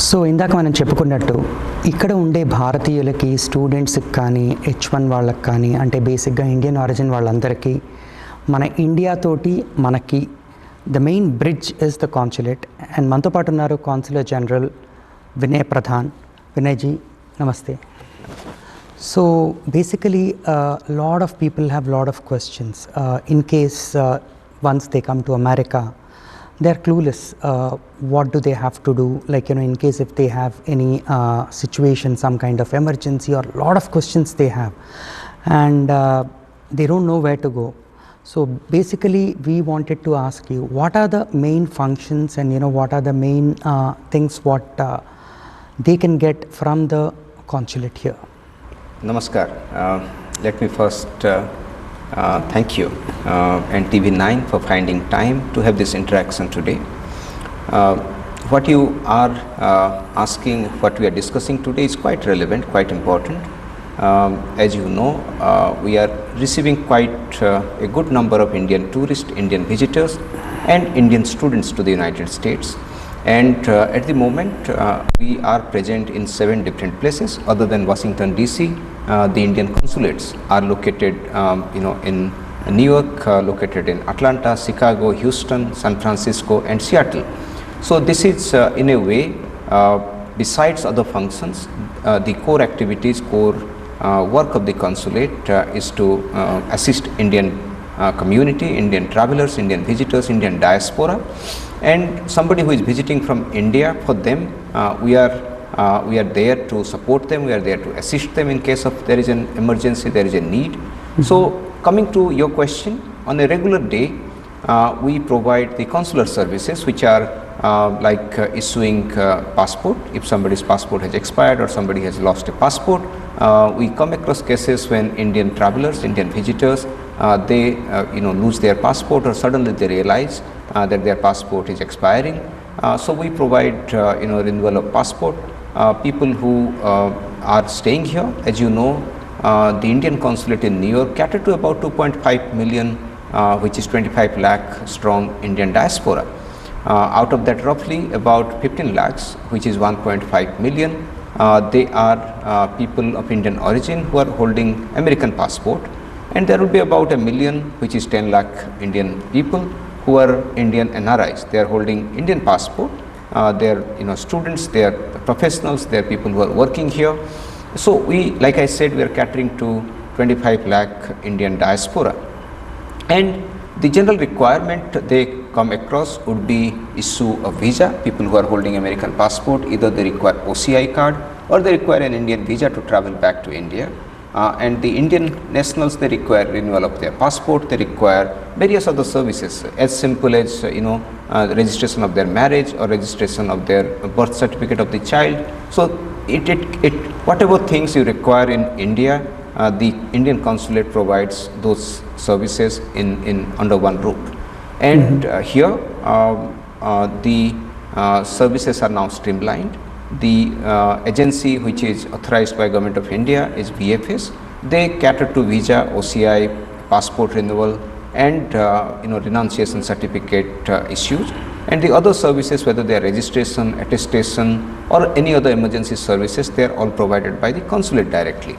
So ఇందాక మనం చెప్పుకున్నట్టు ఇక్కడ ఉండే భారతీయులకి స్టూడెంట్స్కి కానీ H1 వాళ్ళకి కానీ అంటే బేసిక్గా ఇండియన్ ఆరిజిన్ వాళ్ళందరికీ మన ఇండియాతోటి మనకి the main bridge is the consulate. And మనతో పాటు ఉన్నారు కాన్సులేట్ జనరల్ వినయ్ ప్రధాన్. వినయ్జీ నమస్తే. So basically lot of people have lot of questions in case once they come to America they're clueless what do they have to do, like in case if they have any situation, some kind of emergency, or lot of questions they have, and they don't know where to go. So basically we wanted to ask you what are the main functions and what are the main things what they can get from the consulate here. Namaskar. Let me first thank you and TV9 for finding time to have this interaction today. What you are asking, what we are discussing today is quite relevant, quite important. As you know, we are receiving quite a good number of Indian tourists, Indian visitors and Indian students to the United States. And at the moment we are present in 7 different places other than Washington DC. The Indian consulates are located in New York, located in Atlanta, Chicago, Houston, San Francisco and Seattle. So this is in a way besides other functions the core activities, core work of the consulate is to assist Indian community, Indian travelers, Indian visitors, Indian diaspora, and somebody who is visiting from India. For them we are there to support them, we are there to assist them in case of there is an emergency, there is a need. So coming to your question, on a regular day we provide the consular services which are like issuing passport. If somebody's passport has expired or somebody has lost a passport, we come across cases when Indian travelers, Indian visitors, they lose their passport or suddenly they realize that their passport is expiring. So we provide renewal of passport. People who are staying here, as you know, the Indian consulate in New York cater to about 2.5 million, which is 25 lakh strong Indian diaspora. Out of that, roughly about 15 lakhs, which is 1.5 million, they are people of Indian origin who are holding American passport, and there will be about 1 million, which is 10 lakh Indian people who are Indian NRIs. They are holding Indian passport. They are students, they are professionals, they are people who are working here. So we, like I said, we are catering to 25 lakh Indian diaspora, and the general requirement they come across would be issue a visa. People who are holding American passport, either they require OCI card or they require an Indian visa to travel back to India. And the Indian nationals, they require renewal of their passport, they require various other services as simple as registration of their marriage or registration of their birth certificate of the child. So it whatever things you require in India, the Indian consulate provides those services in under one roof. And here the services are now streamlined. The agency which is authorized by Government of India is VFS. They cater to visa, OCI, passport renewal and renunciation certificate issues, and the other services, whether they are registration, attestation or any other emergency services, they are all provided by the consulate directly.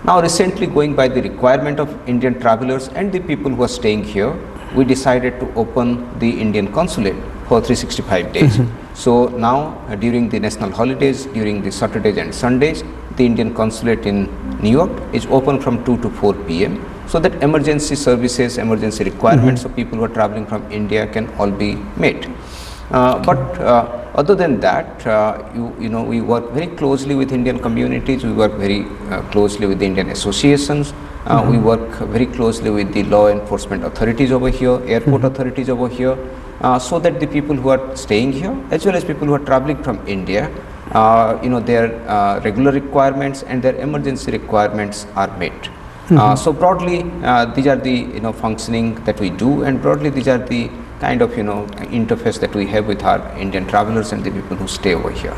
Now recently, going by the requirement of Indian travelers and the people who are staying here, we decided to open the Indian consulate for 365 days. So now during the national holidays, during the Saturdays and Sundays, the Indian consulate in New York is open from 2 to 4 p.m. so that emergency services, emergency requirements of people who are traveling from India can all be met. But other than that, we work very closely with Indian communities, we work very closely with the Indian associations, we work very closely with the law enforcement authorities over here, airport authorities over here, so that the people who are staying here as well as people who are traveling from India, their regular requirements and their emergency requirements are met. So broadly these are the functioning that we do, and broadly these are the kind of interface that we have with our Indian travelers and the people who stay over here.